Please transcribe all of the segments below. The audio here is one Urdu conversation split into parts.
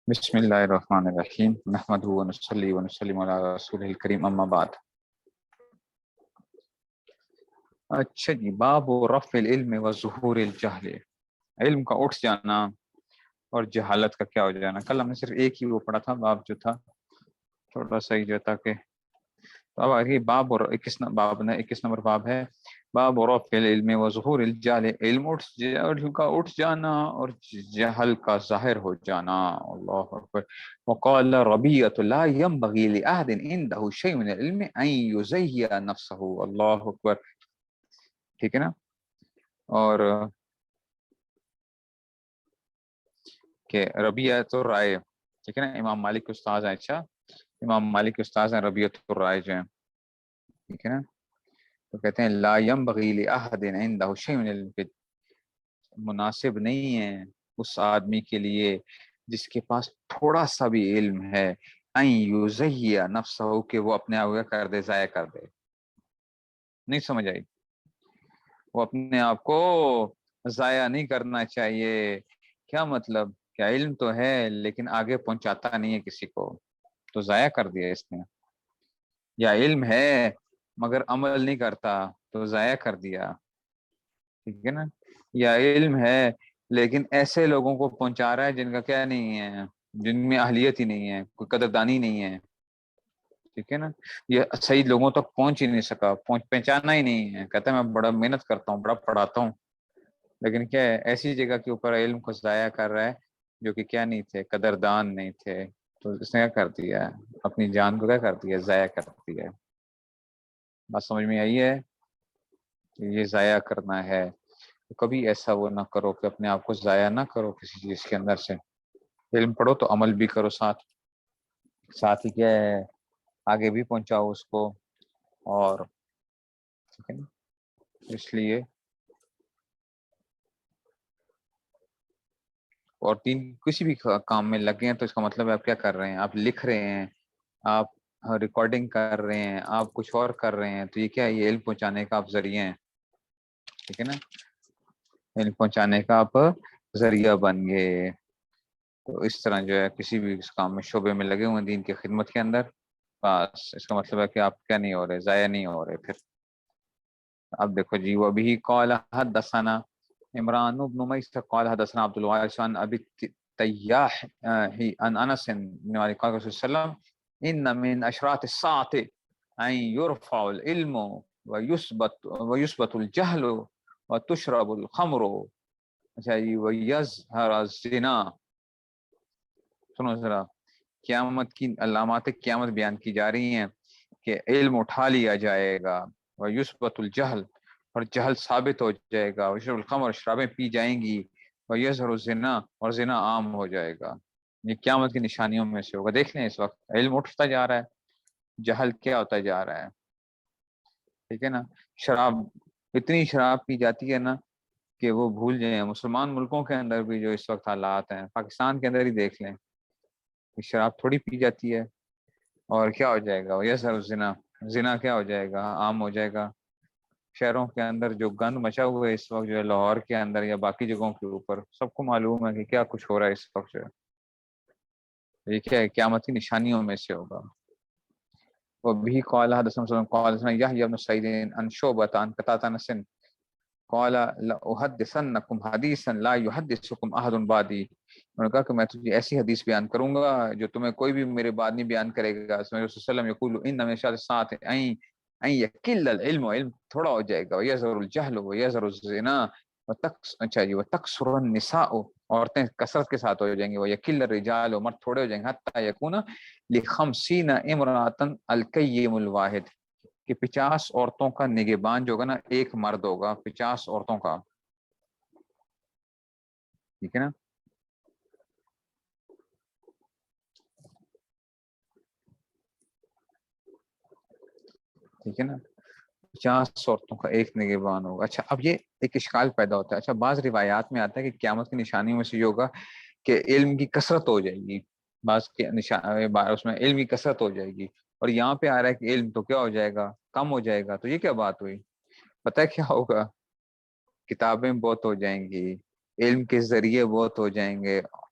بسم اللہ الرحمن الرحیم نحمدہ ونصلی ونسلم علی رسولہ الکریم اما بعد۔ اچھا جی، باب رفع العلم و ظہور الجہل، علم کا اٹھ جانا اور جہالت کا کیا ہو جانا۔ کل ہم نے صرف ایک ہی وہ پڑھا تھا، باب جو تھا تھوڑا سا ہی جو تھا کہ تو اب آگے باب اور 21 نمبر باب ہے، باب رفع العلم و ظہور الجہل، علم کا اٹھ جانا اور جہل کا ظاہر ہو جانا۔ اللہ اکبر۔ وقال ربیعۃ لا ينبغي لأحد عنده شيء من العلم ان يزيع نفسه۔ اللہ اکبر، ٹھیک ہے نا۔ اور کہ ربیعۃ الرائے، ٹھیک ہے نا، امام مالک کے استاد ہیں۔ اچھا، امام مالک کے استاد ہیں ربیعۃ الرائے جو ہیں، ٹھیک ہے نا۔ تو کہتے ہیں لا ينبغي لأحد عنده شيء من العلم، مناسب نہیں ہے اس آدمی کے لیے جس کے پاس تھوڑا سا بھی علم ہے، ان یزیع نفسہ، کہ وہ اپنے آپ کو کر دے، ضائع کر دے۔ نہیں سمجھ آئی؟ وہ اپنے آپ کو ضائع نہیں کرنا چاہیے۔ کیا مطلب؟ کیا علم تو ہے لیکن آگے پہنچاتا نہیں ہے کسی کو، تو ضائع کر دیا اس نے۔ یا علم ہے مگر عمل نہیں کرتا، تو ضائع کر دیا، ٹھیک ہے نا۔ یا علم ہے لیکن ایسے لوگوں کو پہنچا رہا ہے جن کا کیا نہیں ہے، جن میں اہلیت ہی نہیں ہے، کوئی قدردانی نہیں ہے، ٹھیک ہے نا۔ یہ صحیح لوگوں تک پہنچ ہی نہیں سکا، پہنچانا ہی نہیں ہے۔ کہتا ہے میں بڑا محنت کرتا ہوں، بڑا پڑھاتا ہوں، لیکن کیا ہے، ایسی جگہ کے اوپر علم کو ضائع کر رہا ہے جو کہ کیا نہیں تھے، قدردان نہیں تھے، تو اس نے کیا کر دیا، اپنی جان کو کیا کر دیا، ضائع کر دیا۔ بات سمجھ میں آئی ہے؟ یہ ضائع کرنا ہے، تو کبھی ایسا وہ نہ کرو کہ اپنے آپ کو ضائع نہ کرو کسی چیز کے اندر سے۔ علم پڑھو تو عمل بھی کرو، ساتھ ساتھ ہی کیا ہے، آگے بھی پہنچاؤ اس کو، اور ٹھیک ہے نا۔ اس لیے اور کسی بھی کام میں لگے ہیں تو اس کا مطلب ہے آپ کیا کر رہے ہیں، آپ لکھ رہے ہیں، آپ ریکارڈنگ کر رہے ہیں، آپ کچھ اور کر رہے ہیں، تو یہ کیا ہے، یہ علم پہنچانے کا آپ ذریعہ ہیں، ٹھیک ہے نا۔ علم پہنچانے کا آپ ذریعہ بن گئے۔ تو اس طرح جو ہے کسی بھی اس کام میں شعبے میں لگے ہوئے ہیں دین کی خدمت کے اندر، بس اس کا مطلب ہے کہ آپ کیا نہیں ہو رہے، ضائع نہیں ہو رہے۔ پھر اب دیکھو جی، وہ بھی قال حدثنا عمران بن میثر قال حدثنا عبد الوارث عن ابي التياح عن انس بن مالك قال رسول الله صلى الله عليه وسلم ان من اشراط الساعه ان يرفع العلم ويثبت الجهل وتشرب الخمر، اچھا جی، ويظهر الزنا۔ سنو ذرا، قیامت کی علامات قیامت بیان کی جا رہی ہیں کہ علم اٹھا لیا جائے گا، ویثبت الجہل، اور جہل ثابت ہو جائے گا، ویشرب الخمر، شرابیں پی جائیں گی، ویظہر الزنا، اور زنا عام ہو جائے گا۔ یہ قیامت کی نشانیوں میں سے ہوگا۔ دیکھ لیں اس وقت علم اٹھتا جا رہا ہے، جہل کیا ہوتا جا رہا ہے، ٹھیک ہے نا۔ شراب، اتنی شراب پی جاتی ہے نا کہ وہ بھول جائیں۔ مسلمان ملکوں کے اندر بھی جو اس وقت حالات ہیں، پاکستان کے اندر ہی دیکھ لیں، شراب تھوڑی پی جاتی ہے اور کیا ہو جائے گا، یظہر الزنا، زنا کیا ہو جائے گا، عام ہو جائے گا۔ شہروں کے اندر جو گند مچا ہوا ہے اس وقت، جو ہے لاہور کے اندر یا باقی جگہوں کے اوپر، سب کو معلوم ہے کہ کیا کچھ ہو رہا ہے اس وقت جو ہے۔ یہ کیا ہے، قیامت کی نشانیوں میں سے ہوگا۔ وہ بھی قال حدثنا قال حدثنا یحیی بن سعید عن شعبۃ عن قتادہ عن قال لأحدثنکم حدیثا لا یحدثکم احد بعدی، انہوں نے کہا کہ میں تجھے ایسی حدیث بیان کروں گا جو تمہیں کوئی بھی میرے بعد نہیں بیان کرے گا۔ اس میں رسول صلی اللہ علیہ وسلم یقول ان من اشراط الساعة ان یقل العلم، علم تھوڑا ہو جائے گا، ویظہر الجہل ویظہر الزنا اچھا جی، وتکثر النساء، عورتیں کثرت کے ساتھ ہو جائیں گی، ویقل الرجال، مرد تھوڑے ہو جائیں گے، حتی یکون لخمسین امرأۃ الکیم الواحد، کہ 50 عورتوں کا نگہبان جو ہوگا نا، ایک مرد ہوگا 50 عورتوں کا، ٹھیک ہے نا۔ ٹھیک ہے نا، 50 عورتوں کا ایک نگہبان ہوگا۔ اچھا، اب یہ ایک اشکال پیدا ہوتا ہے۔ اچھا، بعض روایات میں آتا ہے کہ قیامت کی نشانیوں میں سے یہ ہوگا کہ علم کی کثرت ہو جائے گی، بعض کے اس میں علم کی کثرت ہو جائے گی، اور یہاں پہ آ رہا ہے کہ علم تو کیا ہو جائے گا، کم ہو جائے گا۔ تو یہ کیا بات ہوئی؟ پتہ ہے کیا ہوگا، کتابیں بہت ہو جائیں گی، علم کے ذریعے بہت ہو جائیں گے،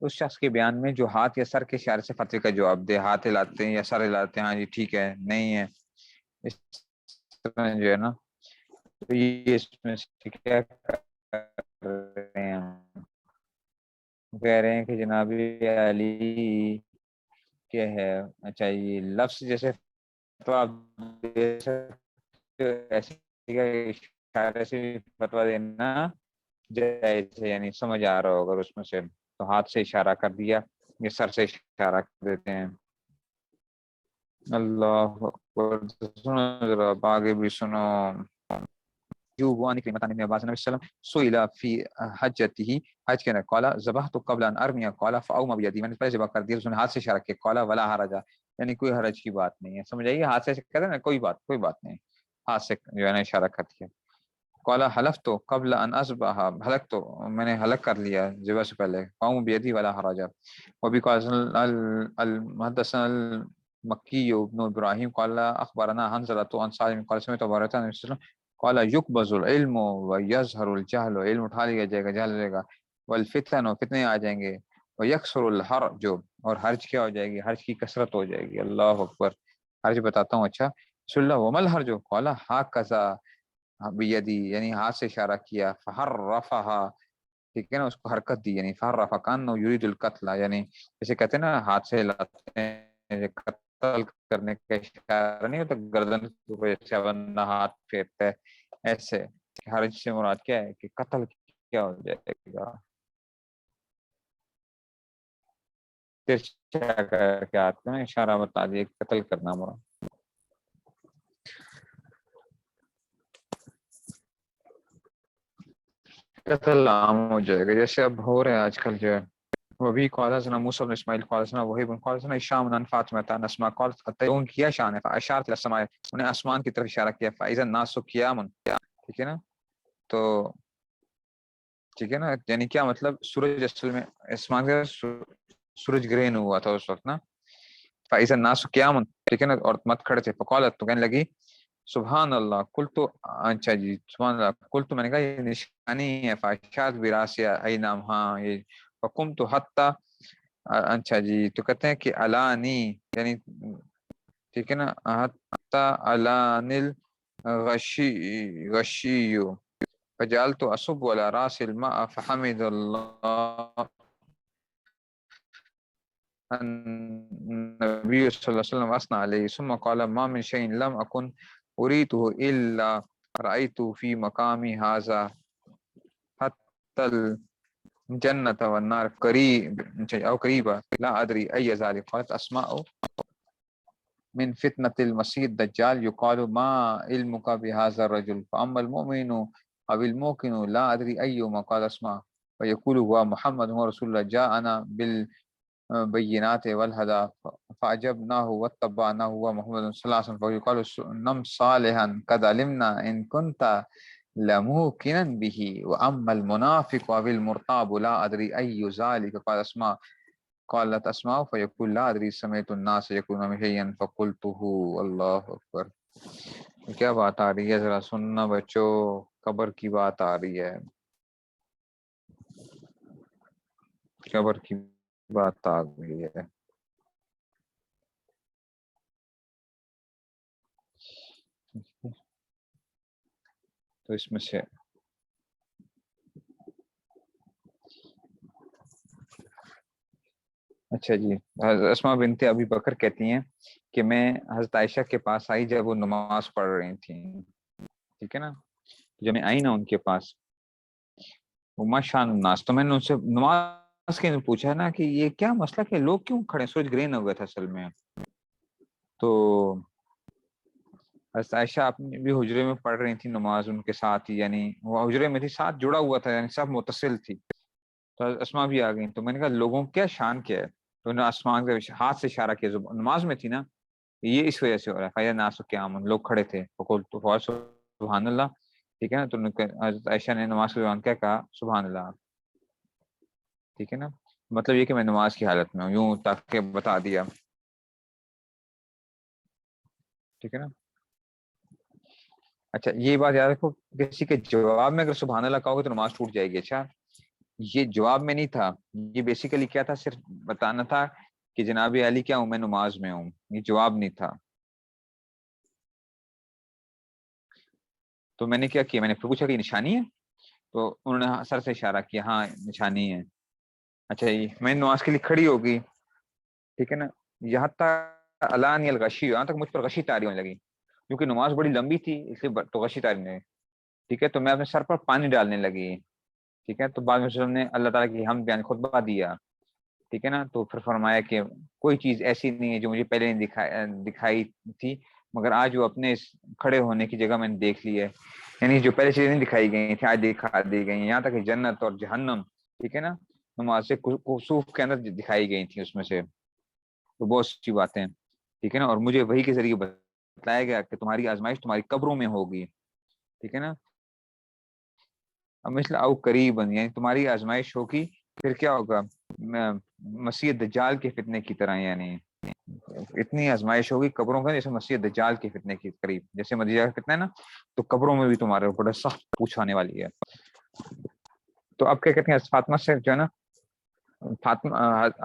اس شخص کے بیان میں جو ہاتھ یا سر کے اشارے سے فتوی کا جواب دے، ہاتھ ہلاتے ہیں یا سر ہلاتے ہیں، ہاں جی ٹھیک ہے، نہیں ہے، اس طرح جو ہے نا، تو یہ اس میں سے کیا کر رہے ہیں ہم؟ کہہ رہے ہیں کہ جناب علی کیا ہے، اچھا یہ لفظ جیسے تو آپ دے سکتے ہو، ایسے کا اشارے سے فتویٰ دینا جائز ہے، یعنی سمجھ آ رہا ہوگا اس میں سے، تو ہاتھ سے اشارہ کر دیا، یہ سر سے اشارہ کر دیتے ہیں۔ اللہ اکبر، سنو ذرا آگے بھی سنو۔ نبی وسلم سئل فی حجته، حج کے قال ذبحت قبل ان ارمی قال فاوم بیدی، میں نے پہلے ذبح کر دیا، اس نے ہاتھ سے اشارہ کیا، قال ولا حرج، یعنی کوئی حرج کی بات نہیں ہے، سمجھ آئیے، ہاتھ سے کہتے ہیں نا کوئی بات نہیں، ہاتھ سے جو ہے نا اشارہ کر دیا۔ قال حلفت قبل ان اصبح، حلق تو میں نے حلق کر لیا ذبح سے پہلے، فاوم بیدی ولا حرج۔ وبی قال المحدثنا المکی ابن ابراہیم قال اخبرنا حنظلۃ عن سالم قال سمعت ابو هريرة قال یقبض العلم ویظہر الجہل، علم اٹھا لیا جائے گا، جہل رہے گا، والفتن، و فتنے آ جائیں گے، ویکثر الحرج، اور حرج کیا ہو جائے گی، حرج کی کثرت ہو جائے گی۔ اللہ اکبر، حرج بتاتا ہوں، اچھا رسول اللہ ومل حرج قال ہاکذا بیدی، یعنی ہاتھ سے اشارہ کیا، فحرفها، ٹھیک ہے نا، اس کو حرکت دی، یعنی فحرف کانہ یرید القتل، یعنی جیسے کہتے ہیں نا ہاتھ سے ہلاتے ہیں، قتل کرنے کا اشارہ نہیں ہوتا، گردن کے اوپر جیسے بندہ ہاتھ پھیرتا ہے، ایسے حرج سے مراد کیا ہے کہ قتل کیا ہو جائے گا، ترچھا کر کے ہاتھ میں اشارہ بتا دیا، قتل کرنا مراد۔ قتل عام ہو جائے گا، جیسے اب ہو رہے ہیں آج کل جو ہے۔ وبی قال سنا موسى بن اسماعیل قال سنا وهيب قال سنا هشام بن فاطمه عن اسماء قال اتيون کیا شان ہے، اشارت السماء، انہیں آسمان کی طرف اشارہ کیا، فاذا الناس قيام، ٹھیک ہے نا، تو ٹھیک ہے نا، یعنی کیا مطلب، سورج اصل میں آسمان کا سورج گرہن ہوا تھا اس وقت نا، فاذا الناس قيام، ٹھیک ہے نا، اور مت کھڑے تھے، فقالت، تو کہنے لگی سبحان اللہ، قلت، اچھا جی سبحان اللہ، قلت، میں نے کہا یہ نشانی ہے، فاشات براسیہ ای نام، ہاں یہ، فقمت حتی، اچھا جی، تو کہتے ہیں کہ علانی، یعنی ٹھیک ہے نا، حتی علان الغشی غشی، فجعلت اصب على راس الماء فحمد الله النبي صلى الله عليه وسلم واثنى عليه ثم قال ما من شيء لم اكن اريده الا رايت في مقامي هذا حتى الجنة والنار قريب او قريبا لا ادري اي ذلك، قالت اسماء من فتنة المسيح الدجال يقال ما علمك بهذا الرجل، فأما المؤمن أو الموقن لا أدري أيهما، قال اسماء، ويقول هو محمد هو رسول الله جاءنا بالبينات والهدى فأجبناه واتبعناه هو محمد صلى الله عليه وسلم، فيقال نم صالحا قد علمنا إن كنت لموقنا به، وأما المنافق أو المرتاب لا أدري أي ذلك، قال اسماء، قالت اسماء فیقول لا ادری سمعت الناس یقولون شیئا فقلته۔ اللہ اکبر، کیا بات آ رہی ہے، ذرا سننا بچوں، قبر کی بات آ رہی ہے، قبر کی بات آ رہی ہے۔ تو اس میں سے اچھا جی، اسماء بنت ابی بکر کہتی ہیں کہ میں حضرت عائشہ کے پاس آئی جب وہ نماز پڑھ رہی تھیں، ٹھیک ہے نا، جب میں آئی نا ان کے پاس، وہ ماشان الناس، تو میں نے ان سے نماز کے پوچھا نا کہ یہ کیا مسئلہ، کہ لوگ کیوں کھڑے، سورج گرہن ہو گیا تھا اصل میں، تو حضرت عائشہ اپنی بھی حجرے میں پڑھ رہی تھی نماز ان کے ساتھ ہی، یعنی وہ حجرے میں تھی، ساتھ جڑا ہوا تھا، یعنی سب متصل تھی، تو اسماء بھی آ گئی، تو میں نے کہا لوگوں کیا شان کیا ہے، تو انہوں نے آسمان کے ہاتھ سے اشارہ کیا، نماز میں تھی نا، یہ اس وجہ سے ہو رہا ہے، فَإِذَا النَّاسُ قِيَامٌ، لوگ کھڑے تھے، فقلت سبحان اللہ، ٹھیک ہے نا، تو حضرت عائشہ نے نماز کے دوران کیا کہا، سبحان اللہ، ٹھیک ہے نا، مطلب یہ کہ میں نماز کی حالت میں ہوں، یوں تاکہ بتا دیا، ٹھیک ہے نا۔ اچھا یہ بات یاد رکھو، کسی کے جواب میں اگر سبحان اللہ کہو گے تو نماز ٹوٹ جائے گی، اچھا یہ جواب میں نہیں تھا، یہ بیسیکلی کیا تھا، صرف بتانا تھا کہ جناب علی کیا ہوں، میں نماز میں ہوں، یہ جواب نہیں تھا۔ تو میں نے کیا کیا، میں نے پوچھا کہ نشانی ہے، تو انہوں نے سر سے اشارہ کیا ہاں نشانی ہے۔ اچھا جی، میں نماز کے لیے کھڑی ہو گئی، ٹھیک ہے نا، یہاں تک الان الغشی، یہاں تک مجھ پر غشی طاری ہونے لگی، کیونکہ نماز بڑی لمبی تھی اس لیے تو غشی طاری نہیں، ٹھیک ہے، تو میں اپنے سر پر پانی ڈالنے لگی، ٹھیک ہے، تو بعد میں نے اللہ تعالیٰ کی ہم بیان خطبہ دیا، ٹھیک ہے نا، تو پھر فرمایا کہ کوئی چیز ایسی نہیں ہے جو مجھے پہلے نہیں دکھائی تھی، مگر آج وہ اپنے کھڑے ہونے کی جگہ میں نے دیکھ لی ہے، یعنی جو پہلے چیزیں نہیں دکھائی گئی تھی آج دکھا دی گئی ہیں، یہاں تک کہ جنت اور جہنم، ٹھیک ہے نا، نماز سے کسوف کے اندر دکھائی گئی تھی، اس میں سے تو بہت سی باتیں، ٹھیک ہے نا، اور مجھے وہی کے ذریعے بتلایا گیا کہ تمہاری آزمائش تمہاری قبروں میں ہوگی، ٹھیک ہے نا، اب مثل او قریب، یعنی تمہاری آزمائش ہوگی، پھر کیا ہوگا، مسیح دجال کے فتنے کی طرح، یعنی اتنی آزمائش ہوگی قبروں کا جیسے مسیح دجال کے فتنے کے قریب، جیسے مدیجہ کا فتنہ ہے نا، تو قبروں میں بھی تمہارے اوپر سخت پوچھانے والی ہے۔ تو اب کیا کہتے ہیں، فاطمہ سے جو ہے نا، فاطمہ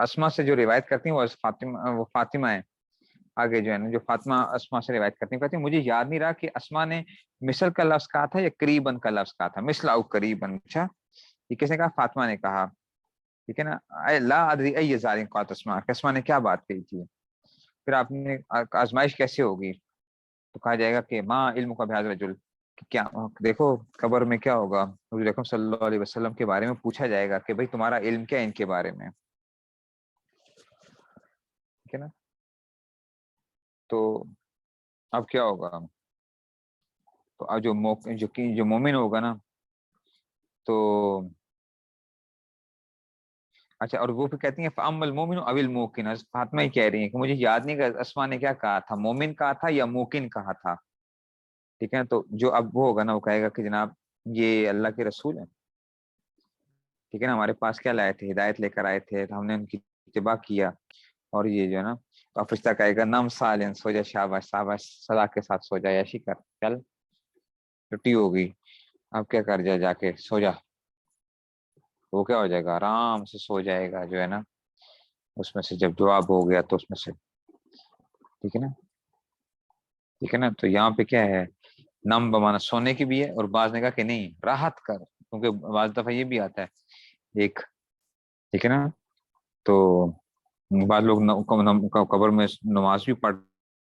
اسما سے جو روایت کرتی ہیں وہ فاطمہ ہے، آگے جو ہے نا جو فاطمہ اسما سے روایت کرتی ہیں، کہتی ہیں مجھے یاد نہیں رہا کہ اسما نے مثل کا لفظ کہا تھا یا قریباً کا لفظ کہا تھا، مثل او قریباً، اچھا یہ کس نے کہا، فاطمہ نے کہا، ٹھیک ہے نا، لا ادری ای ذالک قالت اسما، اسما نے کیا بات کہی تھی، پھر آپ نے آزمائش کیسے ہوگی، تو کہا جائے گا کہ ماں علم کا بہذا رجل، کیا دیکھو قبر میں کیا ہوگا، حضور اکرم صلی اللہ علیہ وسلم کے بارے میں پوچھا جائے گا کہ بھائی تمہارا علم کیا ہے ان کے بارے میں، ٹھیک ہے نا، تو اب کیا ہوگا، تو اب جو مومن ہوگا نا، تو اچھا، اور وہ پھر کہتی ہیں فَأَمَّا الْمُؤْمِنُ أَوِ الْمُوقِنُ، فاطمہ ہی کہہ رہی ہیں کہ مجھے یاد نہیں کہ اسما نے کیا کہا تھا، مومن کہا تھا یا موقن کہا تھا، ٹھیک ہے، تو جو اب وہ ہوگا نا وہ کہے گا کہ جناب یہ اللہ کے رسول ہیں، ٹھیک ہے نا، ہمارے پاس کیا لائے تھے، ہدایت لے کر آئے تھے، تو ہم نے ان کی اتباع کیا، اور یہ جو ہے نا، تو فرشتہ کہے گا نام سالن، سو جا، شاباش شاباش، صدا کے ساتھ سو جا، یشی کر، چل چھٹی ہوگی، اب کیا کر جا کے سو جا، وہ کیا ہو جائے گا، آرام سے سو جائے گا جو ہے نا، اس میں سے جب جواب ہو گیا تو اس میں سے، ٹھیک ہے نا، ٹھیک ہے نا، تو یہاں پہ کیا ہے، نم بمانا سونے کی بھی ہے، اور بعض نے کہا کہ نہیں راحت کر، کیونکہ بعض دفعہ یہ بھی آتا ہے ایک، ٹھیک ہے نا، تو بعض لوگ قبر میں نماز بھی پڑھ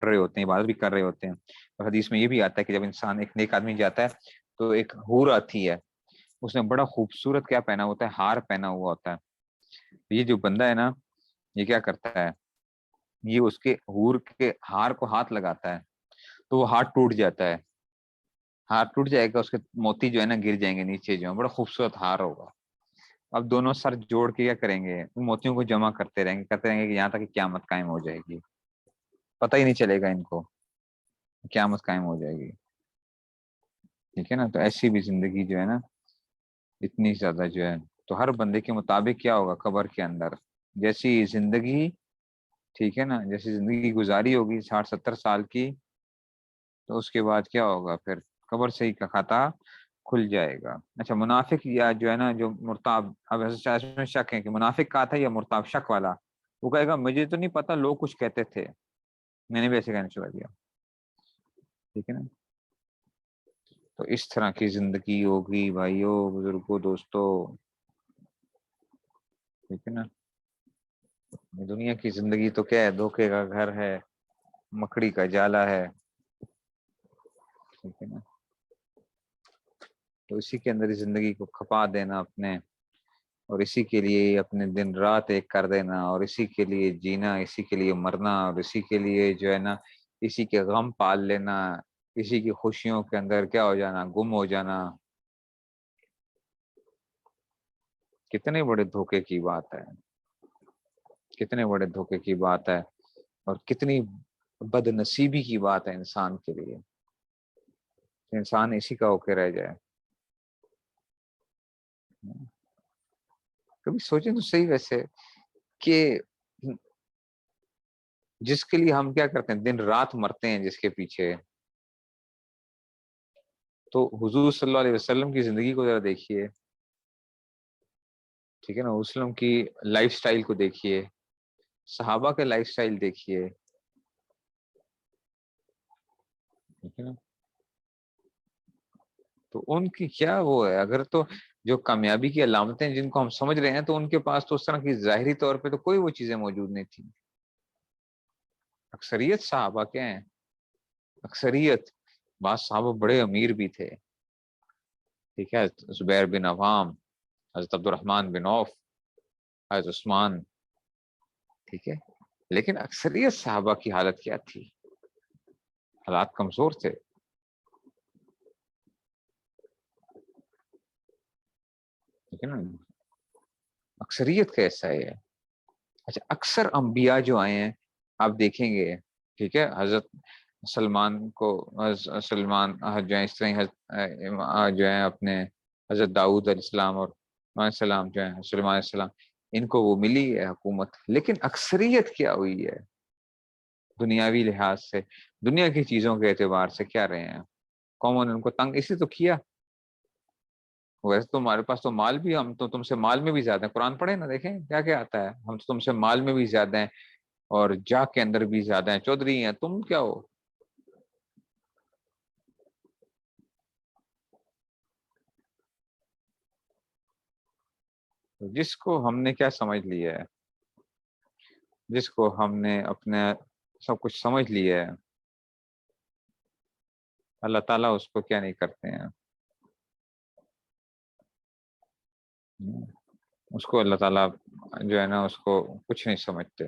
رہے ہوتے ہیں، عبادت بھی کر رہے ہوتے ہیں، اور حدیث میں یہ بھی آتا ہے کہ جب انسان ایک نیک آدمی جاتا ہے تو ایک حور آتی ہے، اس نے بڑا خوبصورت کیا پہنا ہوتا ہے، ہار پہنا ہوا ہوتا ہے، یہ جو بندہ ہے نا یہ کیا کرتا ہے، یہ اس کے حور کے ہار کو ہاتھ لگاتا ہے، تو وہ ہاتھ ٹوٹ جاتا ہے، ہاتھ ٹوٹ جائے گا، اس کے موتی جو ہے نا گر جائیں گے نیچے، جو ہے بڑا خوبصورت ہار ہوگا، اب دونوں سر جوڑ کے کیا کریں گے، ان موتیوں کو جمع کرتے رہیں گے کہ یہاں تک کہ قیامت قائم ہو جائے گی، پتہ ہی نہیں چلے گا ان کو، قیامت قائم ہو جائے گی، ٹھیک ہے نا، تو ایسی بھی زندگی جو ہے نا اتنی زیادہ جو ہے، تو ہر بندے کے مطابق کیا ہوگا قبر کے اندر، جیسی زندگی، ٹھیک ہے نا، جیسی زندگی گزاری ہوگی 60-70 سال کی، تو اس کے بعد کیا ہوگا، پھر قبر سے ہی کا کھاتا کھل جائے گا۔ اچھا، منافق یا جو ہے نا جو مرتاب، اب میں شک ہے کہ منافق کہا تھا یا مرتاب، شک والا، وہ کہے گا مجھے تو نہیں پتا، لوگ کچھ کہتے تھے، میں نے بھی ایسے کہنا چھوڑ دیا، ٹھیک ہے نا، تو اس طرح کی زندگی ہوگی بھائیوں، بزرگوں، دوستوں، ٹھیک ہے نا، دنیا کی زندگی تو کیا ہے، دھوکے کا گھر ہے، مکڑی کا جالا ہے، ٹھیک ہے نا، تو اسی کے اندر زندگی کو کھپا دینا اپنے، اور اسی کے لیے اپنے دن رات ایک کر دینا، اور اسی کے لیے جینا، اسی کے لیے مرنا، اور اسی کے لیے جو ہے نا اسی کے غم پال لینا، اسی کی خوشیوں کے اندر کیا ہو جانا، گم ہو جانا، کتنے بڑے دھوکے کی بات ہے، کتنے بڑے دھوکے کی بات ہے، اور کتنی بد نصیبی کی بات ہے انسان کے لیے، انسان اسی کا ہو کے رہ جائے۔ کبھی سوچیں تو صحیح ویسے کہ جس کے لیے ہم کیا کرتے ہیں، دن رات مرتے ہیں جس کے پیچھے، تو حضور صلی اللہ علیہ وسلم کی زندگی کو ذرا دیکھیے، ٹھیک ہے نا. وسلم کی لائف سٹائل کو دیکھیے, صحابہ کے لائف سٹائل دیکھیے, ٹھیک ہے نا. تو ان کی کیا وہ ہے, اگر تو جو کامیابی کی علامتیں جن کو ہم سمجھ رہے ہیں, تو ان کے پاس تو اس طرح کی ظاہری طور پہ تو کوئی وہ چیزیں موجود نہیں تھی. اکثریت صحابہ کیا ہیں, اکثریت. بعض صحابہ بڑے امیر بھی تھے, ٹھیک ہے, زبیر بن عوام, حضرت عبد الرحمن بن عوف, حضرت عثمان, ٹھیک ہے. لیکن اکثریت صحابہ کی حالت کیا تھی, حالات کمزور تھے, ٹھیک ہے نا. اکثریت کا ایسا ہے. اچھا, اکثر انبیاء جو آئے ہیں آپ دیکھیں گے, ٹھیک ہے, حضرت سلمان کو, سلمان جو ہے اس طرح جو ہے اپنے حضرت داؤد علیہ السلام اور السلام جو ہے سلمان علیہ السلام, ان کو وہ ملی ہے حکومت. لیکن اکثریت کیا ہوئی ہے دنیاوی لحاظ سے, دنیا کی چیزوں کے اعتبار سے کیا رہے ہیں, قوموں نے ان کو تنگ اسی تو کیا. ویسے تو ہمارے پاس تو مال بھی, ہم تو تم سے مال میں بھی زیادہ ہیں. قرآن پڑھے نا, دیکھیں کیا کیا آتا ہے, ہم تو تم سے مال میں بھی زیادہ ہیں اور جا کے اندر بھی زیادہ ہیں, چودھری ہیں, تم کیا ہو. جس کو ہم نے کیا سمجھ لیا ہے, جس کو ہم نے اپنے سب کچھ سمجھ لیا ہے, اللہ تعالیٰ اس کو کیا نہیں کرتے ہیں, اس کو اللہ تعالیٰ جو ہے نا اس کو کچھ نہیں سمجھتے,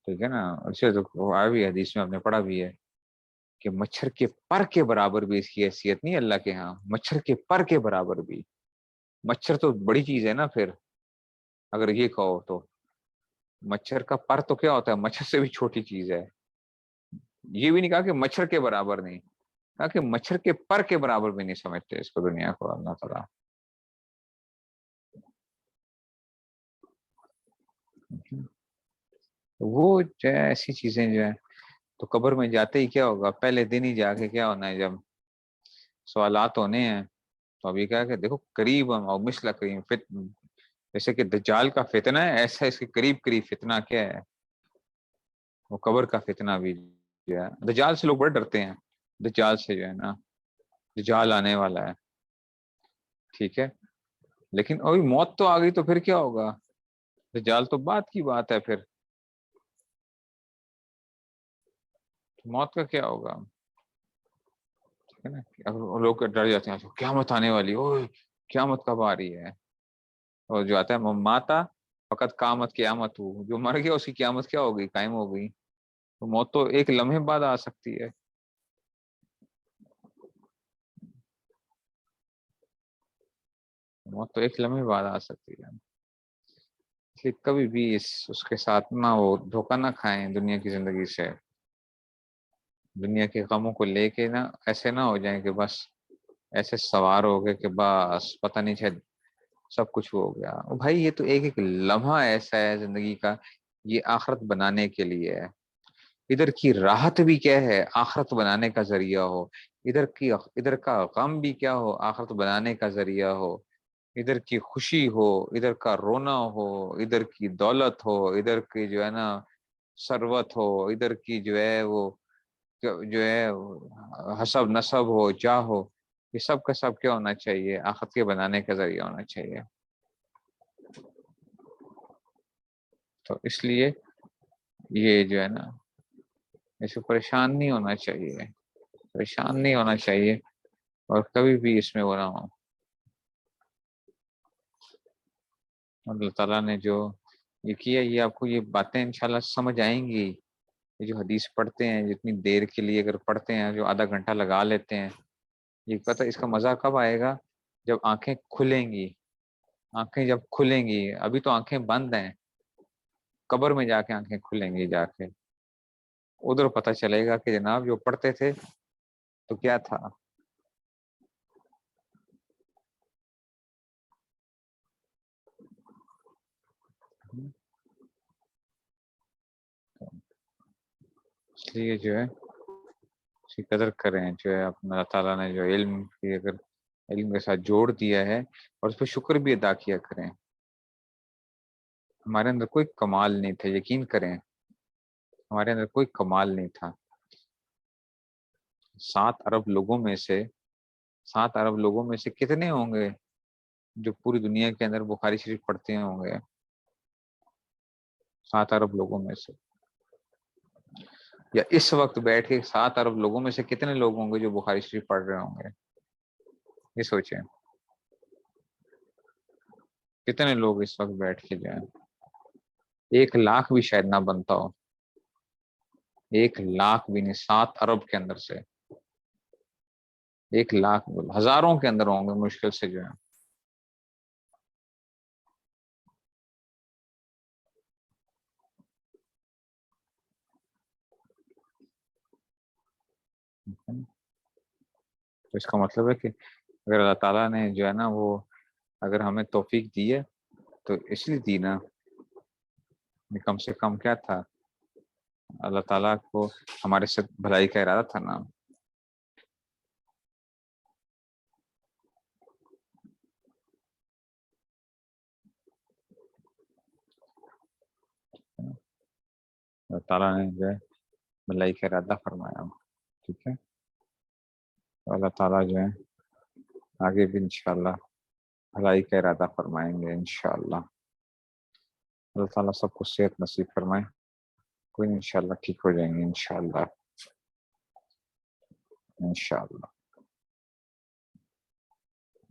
ٹھیک ہے نا. اسے تو آئی حدیث میں ہم نے پڑھا بھی ہے کہ مچھر کے پر کے برابر بھی اس کی حیثیت نہیں اللہ کے ہاں, مچھر کے پر کے برابر بھی. مچھر تو بڑی چیز ہے نا پھر, اگر یہ کہو تو مچھر کا پر تو کیا ہوتا ہے, مچھر سے بھی چھوٹی چیز ہے. یہ بھی نہیں کہا کہ مچھر کے برابر نہیں, کہا کہ مچھر کے پر کے برابر بھی نہیں سمجھتے اس کو دنیا کو اللہ تعالیٰ. وہ جو ہے ایسی چیزیں جو ہیں, تو قبر میں جاتے ہی کیا ہوگا, پہلے دن ہی جا کے کیا ہونا ہے, جب سوالات ہونے ہیں, تو ابھی کہا کہ دیکھو قریب ہم, اور مثلا قریب, جیسے کہ دجال کا فتنہ ہے, ایسا اس کے قریب قریب فتنہ کیا ہے, وہ قبر کا فتنہ بھی جو ہے. دجال سے لوگ بڑے ڈرتے ہیں, دجال سے جو ہے نا, دجال آنے والا ہے, ٹھیک ہے. لیکن ابھی موت تو آ گئی تو پھر کیا ہوگا, دجال تو بات کی بات ہے, پھر موت کا کیا ہوگا, ٹھیک ہے نا. لوگ ڈر جاتے ہیں, قیامت آنے والی, اوہ قیامت کب آ رہی ہے, اور جو آتا ہے ماتا فقط قامت قیامت ہو, جو مر گیا اس کی قیامت کیا ہوگی, قائم ہو گئی. تو موت تو ایک لمحے بعد آ سکتی ہے, موت تو ایک لمحے بعد آ سکتی ہے. اس لیے کبھی بھی اس کے ساتھ نہ وہ دھوکہ نہ کھائیں دنیا کی زندگی سے, دنیا کے غموں کو لے کے نا ایسے نہ ہو جائیں کہ بس ایسے سوار ہو گئے کہ بس پتہ نہیں شاید سب کچھ ہو گیا. بھائی یہ تو ایک ایک لمحہ ایسا ہے زندگی کا, یہ آخرت بنانے کے لیے ہے. ادھر کی راحت بھی کیا ہے, آخرت بنانے کا ذریعہ ہو, ادھر کا غم بھی کیا ہو, آخرت بنانے کا ذریعہ ہو. ادھر کی خوشی ہو, ادھر کا رونا ہو, ادھر کی دولت ہو, ادھر کی جو ہے نا ثروت ہو, ادھر کی جو ہے وہ جو ہے حسب نسب ہو, جا ہو, یہ سب کا سب کیا ہونا چاہیے, آخرت کے بنانے کا ذریعہ ہونا چاہیے. تو اس لیے یہ جو ہے نا, اس کو پریشان نہیں ہونا چاہیے, پریشان نہیں ہونا چاہیے, اور کبھی بھی اس میں وہ نہ ہو. اللہ تعالیٰ نے جو یہ کیا, یہ آپ کو یہ باتیں انشاءاللہ سمجھ آئیں گی. یہ جو حدیث پڑھتے ہیں, جتنی دیر کے لیے اگر پڑھتے ہیں, جو آدھا گھنٹہ لگا لیتے ہیں, یہ پتہ اس کا مزہ کب آئے گا, جب آنکھیں کھلیں گی. آنکھیں جب کھلیں گی, ابھی تو آنکھیں بند ہیں, قبر میں جا کے آنکھیں کھلیں گی, جا کے ادھر پتہ چلے گا کہ جناب جو پڑھتے تھے تو کیا تھا. اس لیے جو ہے اس کی قدر کریں, جو ہے اپنا اللہ تعالیٰ نے جو علم کی اگر علم کے ساتھ جوڑ دیا ہے, اور اس پہ شکر بھی ادا کیا کریں. ہمارے اندر کوئی کمال نہیں تھا، یقین کریں ہمارے اندر کوئی کمال نہیں تھا۔ 7 ارب لوگوں میں سے 7 ارب لوگوں میں سے کتنے ہوں گے جو پوری دنیا کے اندر بخاری شریف پڑھتے ہوں گے؟ 7 ارب لوگوں میں سے، یا اس وقت بیٹھ کے 7 ارب لوگوں میں سے کتنے لوگ ہوں گے جو بخاری شریف پڑھ رہے ہوں گے؟ یہ سوچیں، کتنے لوگ اس وقت بیٹھ کے جو ہیں، 1 لاکھ بھی شاید نہ بنتا ہو، 1 لاکھ بھی نہیں، 7 ارب کے اندر سے 1 لاکھ، ہزاروں کے اندر ہوں گے مشکل سے جو ہے۔ تو اس کا مطلب ہے کہ اگر اللہ تعالیٰ نے جو ہے نا وہ اگر ہمیں توفیق دی ہے تو اس لیے دی نا، کم سے کم کیا تھا، اللہ تعالیٰ کو ہمارے ساتھ بھلائی کا ارادہ تھا نا۔ اللہ تعالیٰ نے جو ہے بھلائی کا ارادہ فرمایا، ٹھیک ہے۔ تو اللہ تعالیٰ جو ہے آگے بھی انشاءاللہ بھلائی کا ارادہ فرمائیں گے انشاءاللہ۔ اللہ تعالیٰ سب کو صحت نصیب فرمائے، کوئی انشاءاللہ ٹھیک ہو جائیں گے انشاءاللہ، انشاءاللہ۔